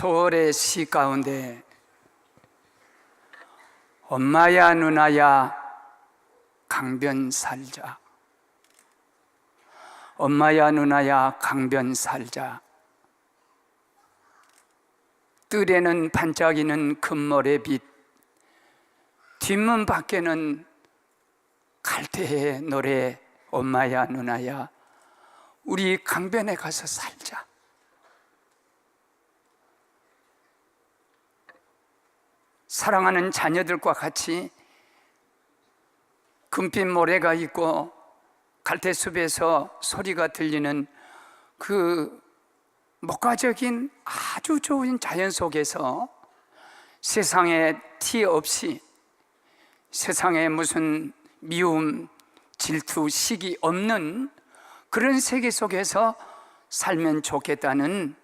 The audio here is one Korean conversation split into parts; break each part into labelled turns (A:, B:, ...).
A: 소월의 시 가운데 엄마야 누나야 강변 살자, 엄마야 누나야 강변 살자, 뜰에는 반짝이는 금모래빛, 뒷문 밖에는 갈대의 노래. 엄마야 누나야 우리 강변에 가서 살자. 사랑하는 자녀들과 같이 금빛 모래가 있고 갈대숲에서 소리가 들리는 그 목가적인 아주 좋은 자연 속에서 세상에 티 없이, 세상에 무슨 미움, 질투, 시기 없는 그런 세계 속에서 살면 좋겠다는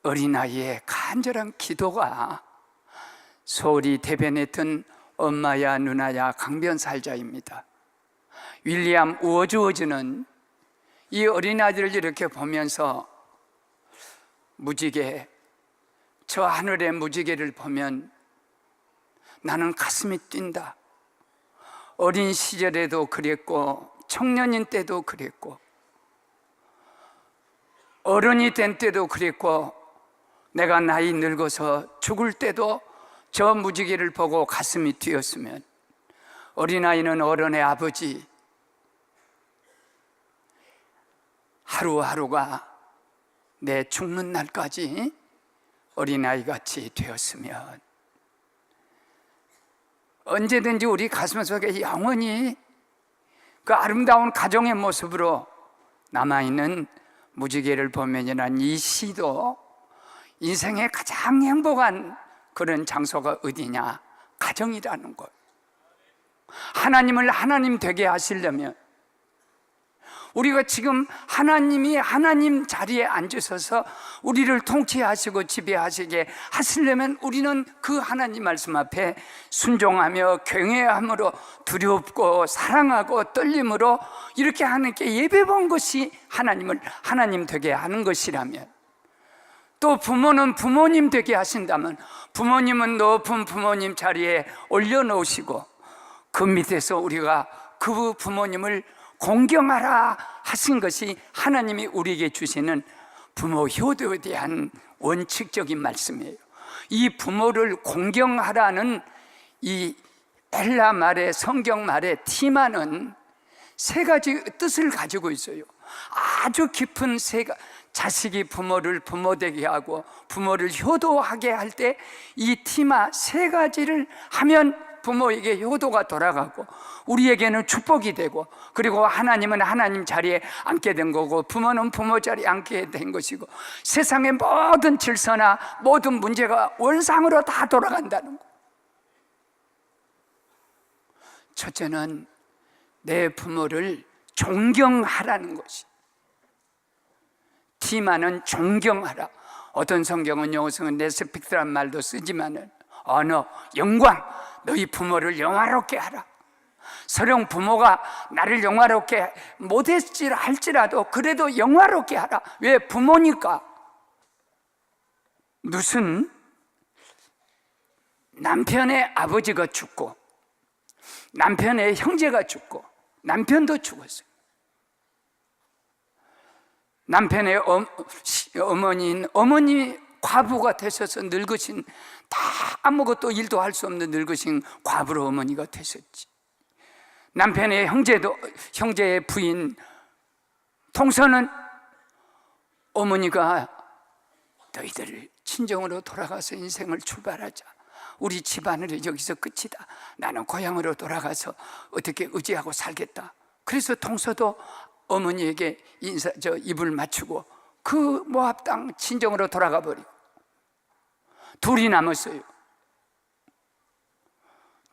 A: 어린아이의 간절한 기도가 소홀히 대변했던 엄마야 누나야 강변 살자입니다. 윌리엄 워즈워즈는 이 어린아이들을 이렇게 보면서 무지개, 저 하늘의 무지개를 보면 나는 가슴이 뛴다. 어린 시절에도 그랬고 청년인 때도 그랬고 어른이 된 때도 그랬고 내가 나이 늙어서 죽을 때도 저 무지개를 보고 가슴이 뛰었으면, 어린아이는 어른의 아버지, 하루하루가 내 죽는 날까지 어린아이같이 되었으면 언제든지 우리 가슴 속에 영원히 그 아름다운 가정의 모습으로 남아있는 무지개를 보면이란 이 시도 인생의 가장 행복한 그런 장소가 어디냐? 가정이라는 것. 하나님을 하나님 되게 하시려면, 우리가 지금 하나님이 하나님 자리에 앉으셔서 우리를 통치하시고 지배하시게 하시려면 우리는 그 하나님 말씀 앞에 순종하며 경외함으로, 두렵고 사랑하고 떨림으로 이렇게 하나님께 예배본 것이 하나님을 하나님 되게 하는 것이라면, 또 부모는 부모님 되게 하신다면 부모님은 높은 부모님 자리에 올려놓으시고 그 밑에서 우리가 그 부모님을 공경하라 하신 것이 하나님이 우리에게 주시는 부모 효도에 대한 원칙적인 말씀이에요. 이 부모를 공경하라는 이 헬라 말의, 성경 말의 티마는 세 가지 뜻을 가지고 있어요. 아주 깊은 자식이 부모를 부모되게 하고 부모를 효도하게 할 때 이 티마 세 가지를 하면 부모에게 효도가 돌아가고 우리에게는 축복이 되고, 그리고 하나님은 하나님 자리에 앉게 된 거고 부모는 부모 자리에 앉게 된 것이고 세상의 모든 질서나 모든 문제가 원상으로 다 돌아간다는 거. 첫째는 내 부모를 존경하라는 것이, 티마는 존경하라. 어떤 성경은 영어성은 레스펙트란 말도 쓰지만은 언어, 영광, 너희 부모를 영화롭게 하라. 설령 부모가 나를 영화롭게 못했지 할지라도 그래도 영화롭게 하라. 왜? 부모니까. 무슨 남편의 아버지가 죽고 남편의 형제가 죽고 남편도 죽었어요. 남편의 어머니 과부가 되셔서 늙으신, 다 아무것도 일도 할 수 없는 늙으신 과부로 어머니가 되셨지. 남편의 형제의 부인 통선은 어머니가 너희들 친정으로 돌아가서 인생을 출발하자. 우리 집안은 여기서 끝이다. 나는 고향으로 돌아가서 어떻게 의지하고 살겠다. 그래서 통서도 어머니에게 입을 맞추고 그 모압 땅 친정으로 돌아가 버리고 둘이 남았어요.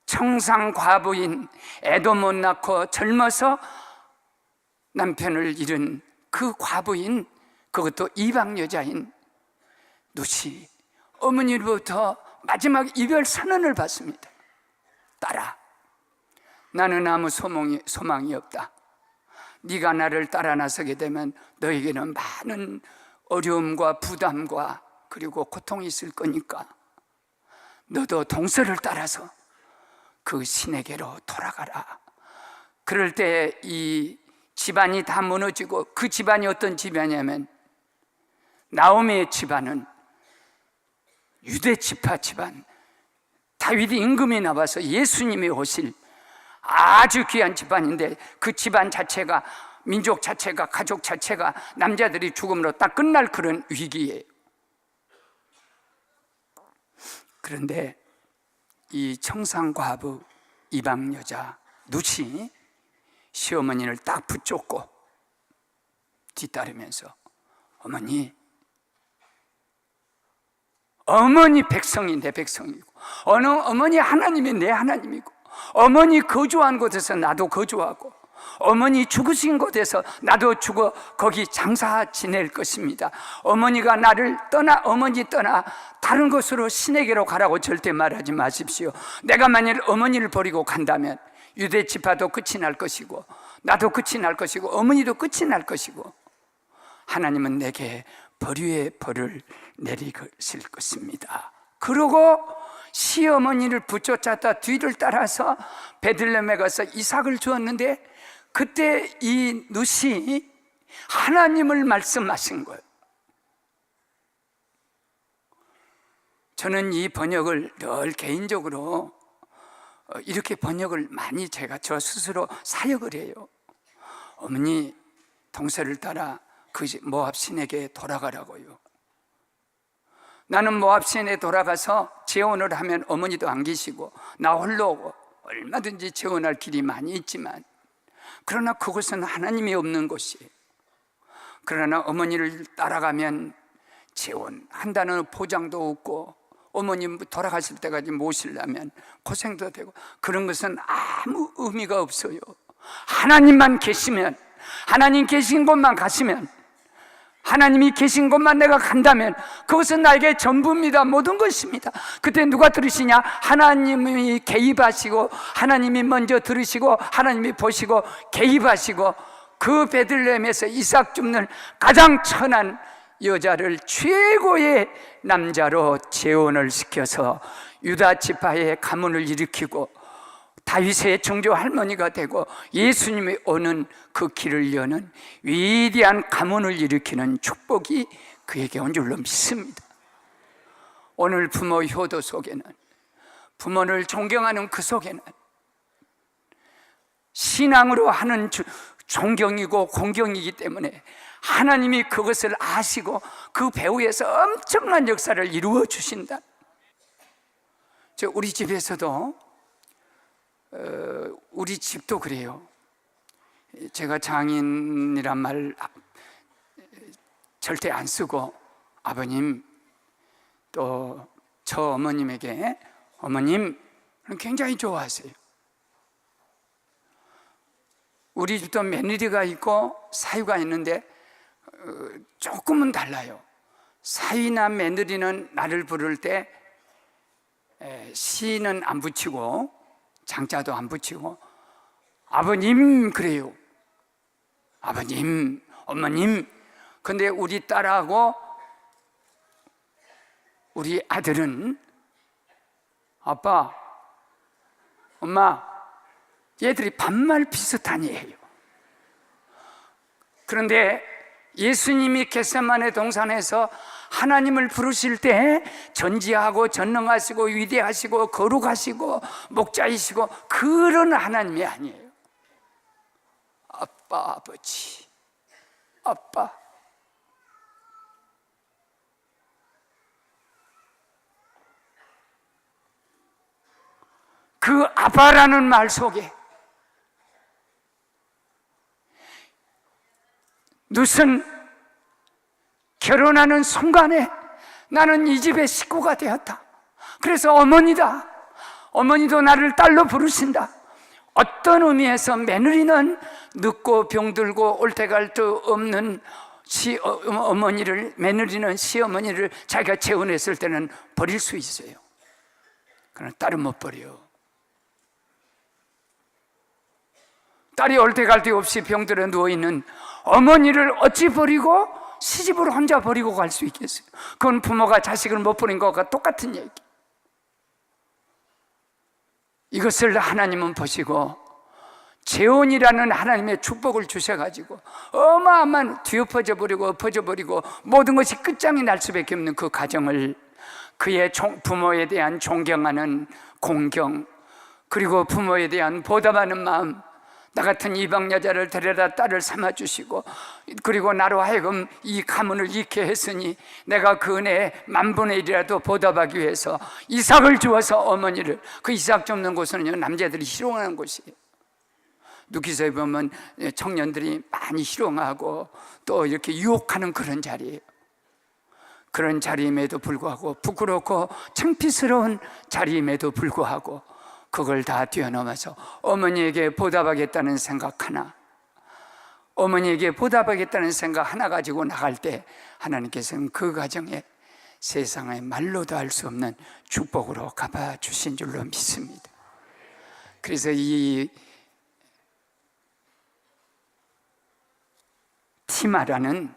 A: 청상 과부인, 애도 못 낳고 젊어서 남편을 잃은 그 과부인, 그것도 이방 여자인 누시, 어머니로부터 마지막 이별 선언을 받습니다. 딸아, 나는 아무 소망이 없다. 네가 나를 따라 나서게 되면 너에게는 많은 어려움과 부담과 그리고 고통이 있을 거니까 너도 동서를 따라서 그 신에게로 돌아가라. 그럴 때 이 집안이 다 무너지고, 그 집안이 어떤 집안이냐면 나오미의 집안은 유대 지파 집안, 다윗 임금이 나와서 예수님이 오실 아주 귀한 집안인데, 그 집안 자체가, 민족 자체가, 가족 자체가 남자들이 죽음으로 딱 끝날 그런 위기예요. 그런데 이 청산과부 이방 여자 룻이 시어머니를 딱 붙잡고 뒤따르면서, 어머니 백성이 내 백성이고, 어머니 하나님이 내 하나님이고, 어머니 거주한 곳에서 나도 거주하고, 어머니 죽으신 곳에서 나도 죽어 거기 장사 지낼 것입니다. 어머니가 나를 떠나, 어머니 떠나 다른 곳으로 신에게로 가라고 절대 말하지 마십시오. 내가 만일 어머니를 버리고 간다면 유대 지파도 끝이 날 것이고, 나도 끝이 날 것이고, 어머니도 끝이 날 것이고, 하나님은 내게 벌 위에 벌을 내리실 것입니다. 그러고 시어머니를 붙여잡다 뒤를 따라서 베들레헴에 가서 이삭을 주었는데, 그때 이 룻이 하나님을 말씀하신 거예요. 저는 이 번역을 늘 개인적으로 이렇게 번역을 많이 제가 저 스스로 사역을 해요. 어머니 동서를 따라 그 모압 신에게 돌아가라고요. 나는 모압 신에 돌아가서 재혼을 하면 어머니도 안 계시고 나 홀로 얼마든지 재혼할 길이 많이 있지만, 그러나 그곳은 하나님이 없는 곳이에요. 그러나 어머니를 따라가면 재혼한다는 보장도 없고, 어머님 돌아가실 때까지 모시려면 고생도 되고, 그런 것은 아무 의미가 없어요. 하나님만 계시면, 하나님 계신 곳만 가시면, 하나님이 계신 곳만 내가 간다면 그것은 나에게 전부입니다. 모든 것입니다. 그때 누가 들으시냐? 하나님이 개입하시고, 하나님이 먼저 들으시고, 하나님이 보시고 개입하시고, 그 베들레헴에서 이삭 줍는 가장 천한 여자를 최고의 남자로 재혼을 시켜서 유다 지파의 가문을 일으키고 다윗의 정조 할머니가 되고 예수님이 오는 그 길을 여는 위대한 가문을 일으키는 축복이 그에게 온 줄로 믿습니다. 오늘 부모 효도 속에는, 부모를 존경하는 그 속에는 신앙으로 하는 존경이고 공경이기 때문에 하나님이 그것을 아시고 그 배후에서 엄청난 역사를 이루어 주신다. 우리 집에서도 우리 집도 그래요. 제가 장인이란 말 절대 안 쓰고, 아버님 또 저 어머님에게 어머님 굉장히 좋아하세요. 우리 집도 며느리가 있고 사위가 있는데 조금은 달라요. 사위나 며느리는 나를 부를 때 시는 안 붙이고 장자도 안 붙이고 아버님 그래요. 아버님, 어머님. 근데 우리 딸하고 우리 아들은 아빠, 엄마, 얘들이 반말 비슷하니 해요. 그런데 예수님이 겟세마네 동산에서 하나님을 부르실 때 전지하고 전능하시고 위대하시고 거룩하시고 목자이시고 그런 하나님이 아니에요. 아빠, 아버지, 아빠. 그 아빠라는 말 속에 룻은 결혼하는 순간에 나는 이 집의 식구가 되었다. 그래서 어머니다. 어머니도 나를 딸로 부르신다. 어떤 의미에서 며느리는 늙고 병들고 올때갈 데 없는 어머니를, 며느리는 시어머니를 자기가 재혼했을 때는 버릴 수 있어요. 그러나 딸은 못 버려. 딸이 올때갈 데 없이 병들어 누워있는 어머니를 어찌 버리고 시집을 혼자 버리고 갈 수 있겠어요? 그건 부모가 자식을 못 버린 것과 똑같은 얘기. 이것을 하나님은 보시고 재혼이라는 하나님의 축복을 주셔가지고 어마어마한 뒤엎어져 버리고 엎어져 버리고 모든 것이 끝장이 날 수밖에 없는 그 가정을 그의 부모에 대한 존경하는 공경, 그리고 부모에 대한 보답하는 마음, 나 같은 이방 여자를 데려다 딸을 삼아주시고 그리고 나로 하여금 이 가문을 잃게 했으니 내가 그 은혜에 10,000분의 1이라도 보답하기 위해서 이삭을 주어서 어머니를, 그 이삭 줍는 곳은 남자들이 희롱하는 곳이에요. 누기서에 보면 청년들이 많이 희롱하고 또 이렇게 유혹하는 그런 자리예요. 그런 자리임에도 불구하고, 부끄럽고 창피스러운 자리임에도 불구하고 그걸 다 뛰어넘어서 어머니에게 보답하겠다는 생각 하나, 어머니에게 보답하겠다는 생각 하나 가지고 나갈 때 하나님께서는 그 가정에 세상에 말로도 할 수 없는 축복으로 갚아주신 줄로 믿습니다. 그래서 이 티마라는,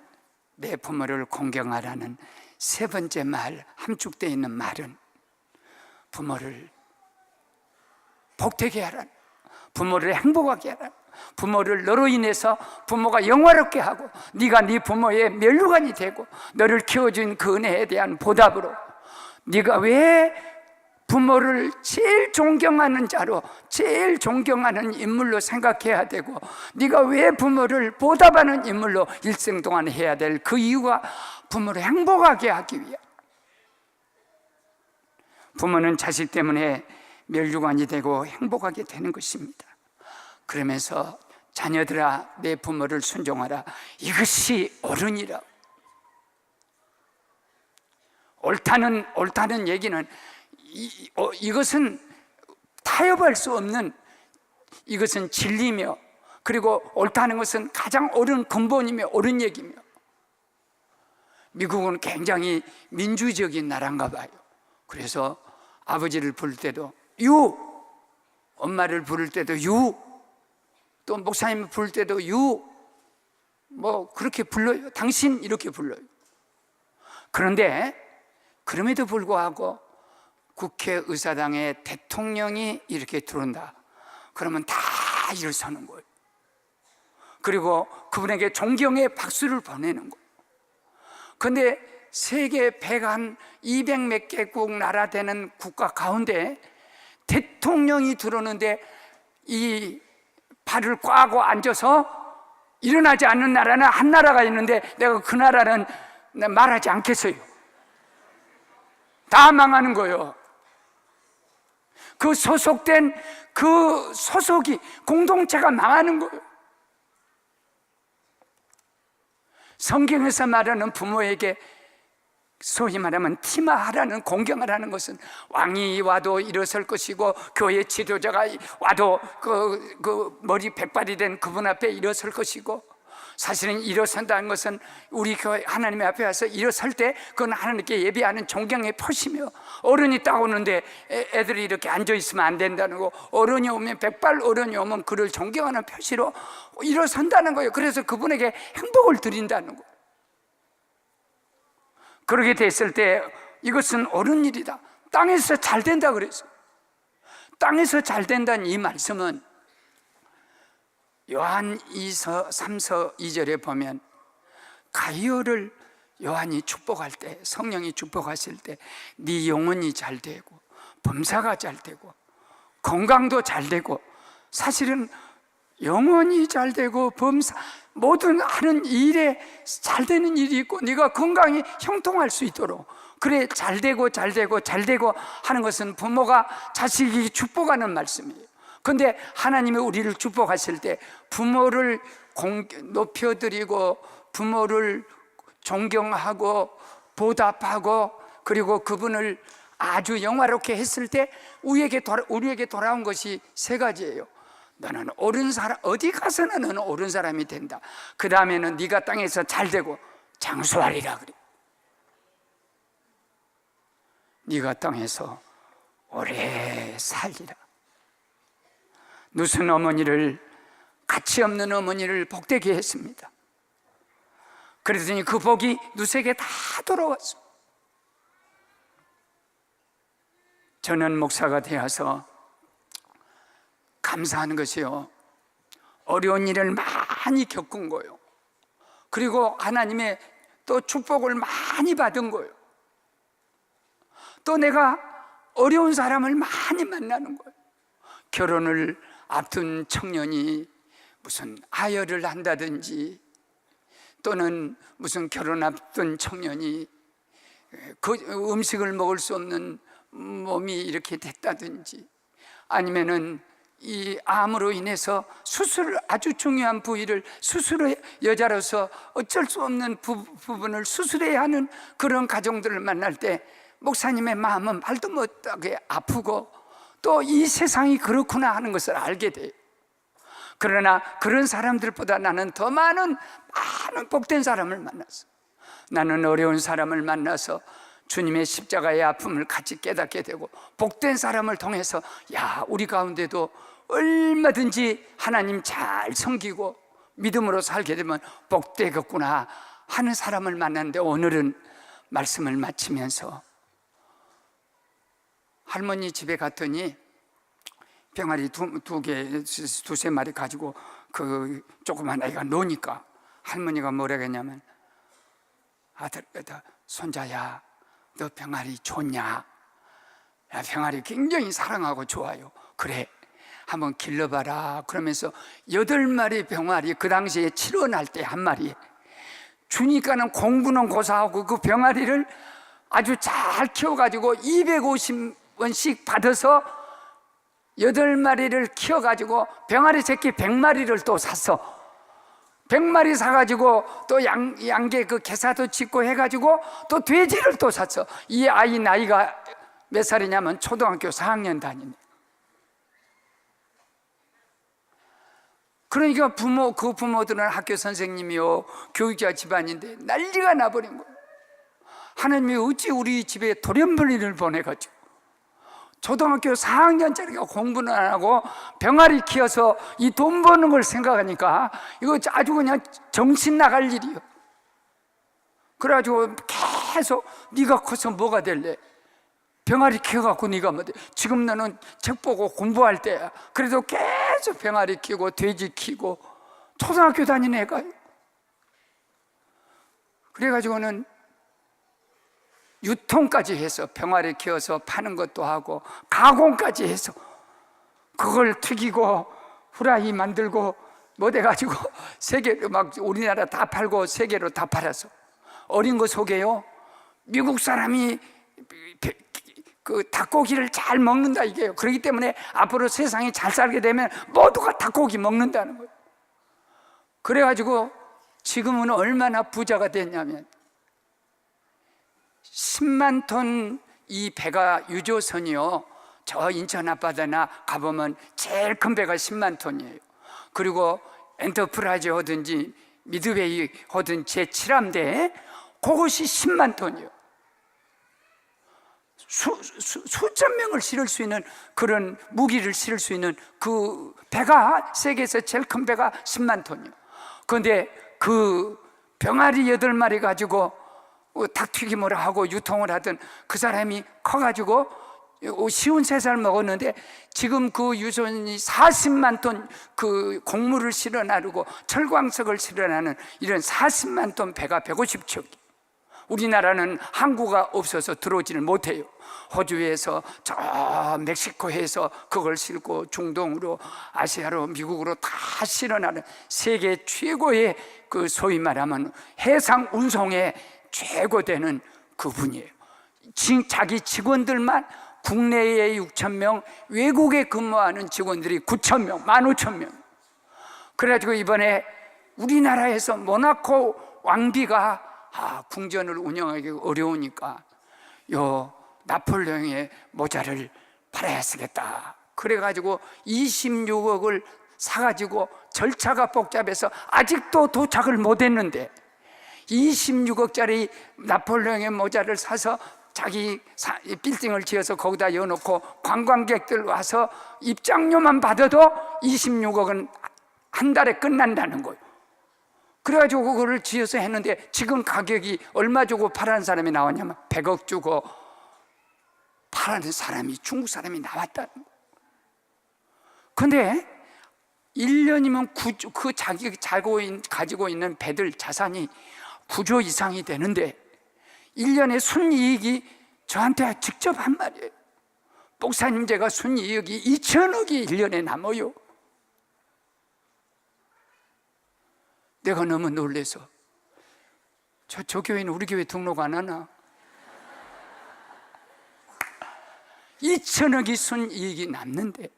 A: 내 부모를 공경하라는 세 번째 말, 함축되어 있는 말은 부모를 복되게 하라, 부모를 행복하게 하라, 부모를 너로 인해서 부모가 영화롭게 하고 네가 네 부모의 면류관이 되고 너를 키워준 그 은혜에 대한 보답으로 네가 왜 부모를 제일 존경하는 자로, 제일 존경하는 인물로 생각해야 되고 네가 왜 부모를 보답하는 인물로 일생 동안 해야 될 그 이유가 부모를 행복하게 하기 위해. 부모는 자식 때문에 멸류관이 되고 행복하게 되는 것입니다. 그러면서 자녀들아 내 부모를 순종하라, 이것이 옳으니라. 옳다는 얘기는 이것은 타협할 수 없는, 이것은 진리며, 그리고 옳다는 것은 가장 옳은 근본이며 옳은 얘기며. 미국은 굉장히 민주적인 나라인가 봐요. 그래서 아버지를 부를 때도 유, 엄마를 부를 때도 유, 또 목사님을 부를 때도 유, 뭐 그렇게 불러요. 당신 이렇게 불러요. 그런데 그럼에도 불구하고 국회의사당에 대통령이 이렇게 들어온다 그러면 다 일어서는 거예요. 그리고 그분에게 존경의 박수를 보내는 거예요. 그런데 세계 100한 200몇 개국 나라 되는 국가 가운데 대통령이 들어오는데 이 발을 꽈고 앉아서 일어나지 않는 나라는 한 나라가 있는데 내가 그 나라는 말하지 않겠어요. 다 망하는 거예요. 그 소속된 그 소속이, 공동체가 망하는 거예요. 성경에서 말하는 부모에게 소위 말하면 티마하라는, 공경하라는 것은 왕이 와도 일어설 것이고 교회 지도자가 와도 그 머리 백발이 된 그분 앞에 일어설 것이고, 사실은 일어선다는 것은 우리 교회 하나님의 앞에 와서 일어설 때 그건 하나님께 예배하는 존경의 표시며, 어른이 딱 오는데 애들이 이렇게 앉아있으면 안 된다는 거, 어른이 오면, 백발 어른이 오면 그를 존경하는 표시로 일어선다는 거예요. 그래서 그분에게 행복을 드린다는 거예요. 그렇게 됐을 때 이것은 옳은 일이다, 땅에서 잘 된다 그랬어요. 땅에서 잘 된다는 이 말씀은 요한 2서 3서 2절에 보면 가이오를 요한이 축복할 때, 성령이 축복하실 때 네 영혼이 잘 되고 범사가 잘 되고 건강도 잘 되고, 사실은 영혼이 잘 되고 범사, 모든 하는 일에 잘 되는 일이 있고 네가 건강이 형통할 수 있도록, 그래 잘 되고 잘 되고 잘 되고 하는 것은 부모가 자식이 축복하는 말씀이에요. 그런데 하나님이 우리를 축복하실 때 부모를 높여드리고 부모를 존경하고 보답하고 그리고 그분을 아주 영화롭게 했을 때 우리에게 돌아온 것이 세 가지예요. 너는 옳은 사람, 어디 가서는 너는 옳은 사람이 된다. 그 다음에는 네가 땅에서 잘 되고 장수하리라 그래. 네가 땅에서 오래 살리라. 누순 어머니를, 가치 없는 어머니를 복되게 했습니다. 그랬더니 그 복이 누수에게 다 돌아왔어. 저는 목사가 되어서 감사하는 것이요, 어려운 일을 많이 겪은 거예요. 그리고 하나님의 또 축복을 많이 받은 거예요. 또 내가 어려운 사람을 많이 만나는 거예요. 결혼을 앞둔 청년이 무슨 아열을 한다든지, 또는 무슨 결혼 앞둔 청년이 그 음식을 먹을 수 없는 몸이 이렇게 됐다든지, 아니면은 이 암으로 인해서 아주 중요한 부위를 여자로서 어쩔 수 없는 부분을 수술해야 하는 그런 가정들을 만날 때 목사님의 마음은 말도 못하게 아프고, 또 이 세상이 그렇구나 하는 것을 알게 돼요. 그러나 그런 사람들보다 나는 더 많은 복된 사람을 만났어. 나는 어려운 사람을 만나서 주님의 십자가의 아픔을 같이 깨닫게 되고, 복된 사람을 통해서 우리 가운데도 얼마든지 하나님 잘 섬기고 믿음으로 살게 되면 복되겠구나 하는 사람을 만났는데, 오늘은 말씀을 마치면서 할머니 집에 갔더니 병아리 두세 마리 가지고 그 조그만 아이가 노니까 할머니가 뭐라 했냐면, 손자야, 너 병아리 좋냐? 병아리 굉장히 사랑하고 좋아요. 그래, 한번 길러봐라. 그러면서 8마리 병아리, 그 당시에 7원 할 때 한 마리 주니까는 공부는 고사하고 그 병아리를 아주 잘 키워가지고 250원씩 받아서 8마리를 키워가지고 병아리 새끼 100마리를 또 샀어. 100마리 사가지고 또 양계 그 개사도 짓고 해가지고 또 돼지를 또 샀어. 이 아이 나이가 몇 살이냐면 초등학교 4학년 다니네. 그러니까 그 부모들은 학교 선생님이요, 교육자 집안인데 난리가 나버린 거예요. 하나님이 어찌 우리 집에 돌연변이를 보내가지고 초등학교 4학년짜리가 공부는 안 하고 병아리 키워서 이 돈 버는 걸 생각하니까 이거 아주 그냥 정신 나갈 일이요. 그래가지고 계속 네가 커서 뭐가 될래? 병아리 키워갖고 네가 뭐 돼? 지금 너는 책 보고 공부할 때야. 그래도 계속 병아리 키우고 돼지 키우고 초등학교 다니는 애가. 그래가지고는 유통까지 해서 병아리 키워서 파는 것도 하고 가공까지 해서 그걸 튀기고 후라이 만들고 뭐 돼가지고 세계로 막 우리나라 다 팔고 세계로 다 팔아서, 어린 거 속에요, 미국 사람이 그 닭고기를 잘 먹는다 이게요. 그렇기 때문에 앞으로 세상이 잘 살게 되면 모두가 닭고기 먹는다는 거예요. 그래가지고 지금은 얼마나 부자가 됐냐면 10만 톤 이 배가 유조선이요, 저 인천 앞바다나 가보면 제일 큰 배가 10만 톤이에요. 그리고 엔터프라이즈 하든지 미드웨이 하든 제7함대 그것이 10만 톤이에요. 수천 명을 실을 수 있는 그런 무기를 실을 수 있는 그 배가 세계에서 제일 큰 배가 10만 톤이에요. 그런데 그 병아리 8마리 가지고 닭튀김을 하고 유통을 하던 그 사람이 커가지고 53살 먹었는데 지금 그 유전이 40만 톤 그 곡물을 실어 나르고 철광석을 실어 나르는 이런 40만 톤 배가 150척. 우리나라는 항구가 없어서 들어오지를 못해요. 호주에서 저 멕시코에서 그걸 싣고 중동으로, 아시아로, 미국으로 다 실어나는 세계 최고의 그 소위 말하면 해상 운송의 최고되는 그분이에요. 자기 직원들만 국내에 6,000명, 외국에 근무하는 직원들이 9,000명, 15,000명. 그래가지고 이번에 우리나라에서 모나코 왕비가 궁전을 운영하기 어려우니까 요 나폴레옹의 모자를 팔아야 쓰겠다. 그래가지고 26억을 사가지고 절차가 복잡해서 아직도 도착을 못했는데 26억짜리 나폴레옹의 모자를 사서 자기 빌딩을 지어서 거기다 여놓고 관광객들 와서 입장료만 받아도 26억은 한 달에 끝난다는 거예요. 그래가지고 그거를 지어서 했는데 지금 가격이 얼마 주고 파라는 사람이 나왔냐면 100억 주고 파라는 사람이, 중국 사람이 나왔다는 거예요. 근데 1년이면 그 자기 가지고 있는 배들 자산이 9조 이상이 되는데 1년에 순이익이 저한테 직접 한 말이에요. 목사님, 제가 순이익이 2천억이 1년에 남아요. 내가 너무 놀래서 저 교회는 우리 교회 등록 안 하나? 2천억이 순이익이 남는데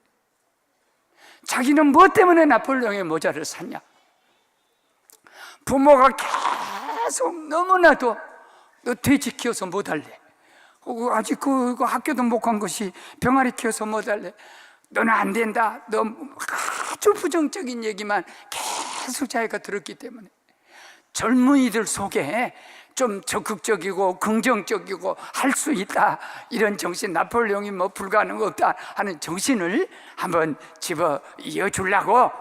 A: 자기는 뭐 때문에 나폴레옹의 모자를 샀냐? 부모가 계속 너무나도 너 돼지 키워서 못 할래, 아직 그 학교도 못 간 것이 병아리 키워서 못 할래, 너는 안 된다, 너 아주 부정적인 얘기만 계속 자기가 들었기 때문에 젊은이들 속에 좀 적극적이고 긍정적이고 할 수 있다, 이런 정신, 나폴레옹이 뭐 불가능 없다 하는 정신을 한번 집어 이어주려고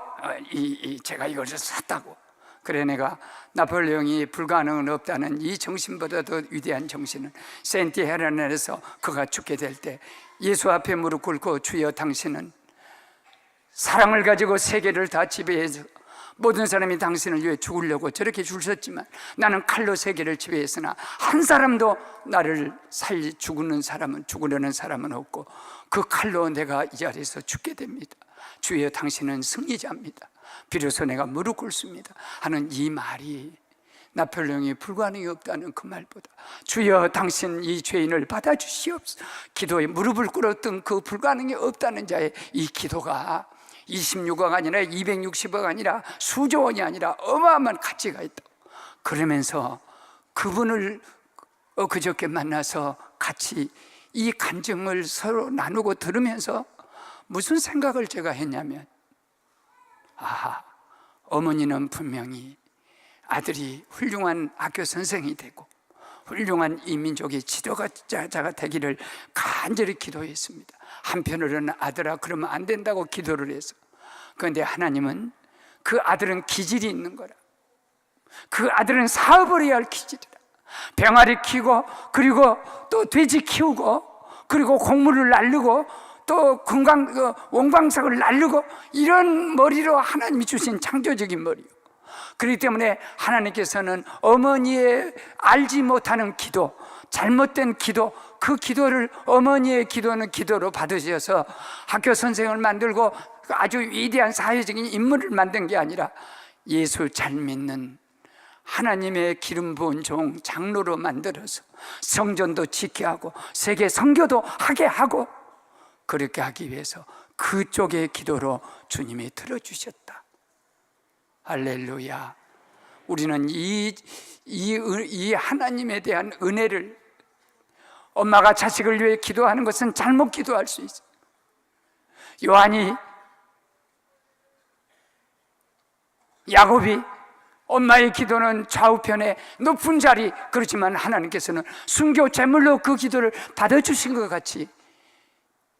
A: 제가 이것을 샀다고. 그래, 내가 나폴레옹이 불가능은 없다는 이 정신보다 더 위대한 정신은 세인트 헤레나에서 그가 죽게 될 때 예수 앞에 무릎 꿇고 주여 당신은 사랑을 가지고 세계를 다 지배해서 모든 사람이 당신을 위해 죽으려고 저렇게 줄 섰지만 나는 칼로 세계를 지배했으나 한 사람도 나를 죽으려는 사람은 없고 그 칼로 내가 이 자리에서 죽게 됩니다. 주여 당신은 승리자입니다. 비로소 내가 무릎 꿇습니다 하는 이 말이 나폴레옹이 불가능이 없다는 그 말보다 주여 당신 이 죄인을 받아주시옵소서, 기도에 무릎을 꿇었던 그 불가능이 없다는 자의 이 기도가 26억 아니라 260억 아니라 수조 원이 아니라 어마어마한 가치가 있다. 그러면서 그분을 그저께 만나서 같이 이 간증을 서로 나누고 들으면서 무슨 생각을 제가 했냐면, 어머니는 분명히 아들이 훌륭한 학교 선생이 되고 훌륭한 이 민족의 지도자가 되기를 간절히 기도했습니다. 한편으로는 아들아 그러면 안 된다고 기도를 해서, 그런데 하나님은 그 아들은 기질이 있는 거라, 그 아들은 사업을 해야 할 기질이라, 병아리 키우고 그리고 또 돼지 키우고 그리고 곡물을 날르고 또 원광석을 날르고 이런 머리로 하나님이 주신 창조적인 머리요. 그렇기 때문에 하나님께서는 어머니의 알지 못하는 기도, 잘못된 기도, 그 기도를 어머니의 기도는 기도로 받으셔서 학교 선생을 만들고 아주 위대한 사회적인 인물을 만든 게 아니라 예수 잘 믿는 하나님의 기름 부은 종 장로로 만들어서 성전도 지게 하고 세계 선교도 하게 하고, 그렇게 하기 위해서 그쪽의 기도로 주님이 들어주셨다. 할렐루야. 우리는 이 하나님에 대한 은혜를, 엄마가 자식을 위해 기도하는 것은 잘못 기도할 수 있어요. 야곱이 엄마의 기도는 좌우편에 높은 자리, 그렇지만 하나님께서는 순교 제물로 그 기도를 받아주신 것 같이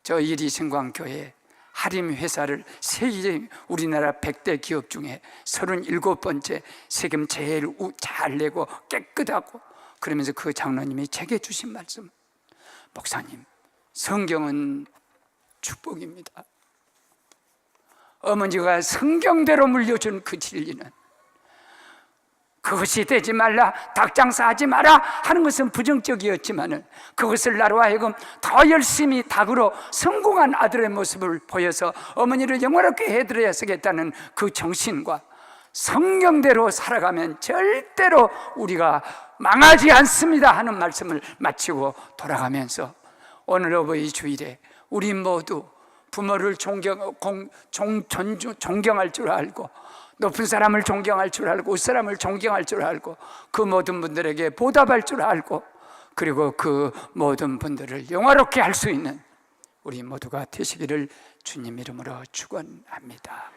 A: 저 이리승광교회 하림 회사를 세계 우리나라 100대 기업 중에 37번째 세금 제일 잘 내고 깨끗하고, 그러면서 그 장로님이 제게 주신 말씀, 목사님, 성경은 축복입니다. 어머니가 성경대로 물려준 그 진리는 그것이 되지 말라, 닭장사 하지 마라 하는 것은 부정적이었지만은 그것을 나로 하여금 더 열심히 닭으로 성공한 아들의 모습을 보여서 어머니를 영원하게 해드려야겠다는 그 정신과 성경대로 살아가면 절대로 우리가 망하지 않습니다 하는 말씀을 마치고 돌아가면서 오늘 어버이 주일에 우리 모두 부모를 존경할 줄 알고, 높은 사람을 존경할 줄 알고, 윗사람을 존경할 줄 알고, 그 모든 분들에게 보답할 줄 알고, 그리고 그 모든 분들을 영화롭게 할 수 있는 우리 모두가 되시기를 주님 이름으로 축원합니다.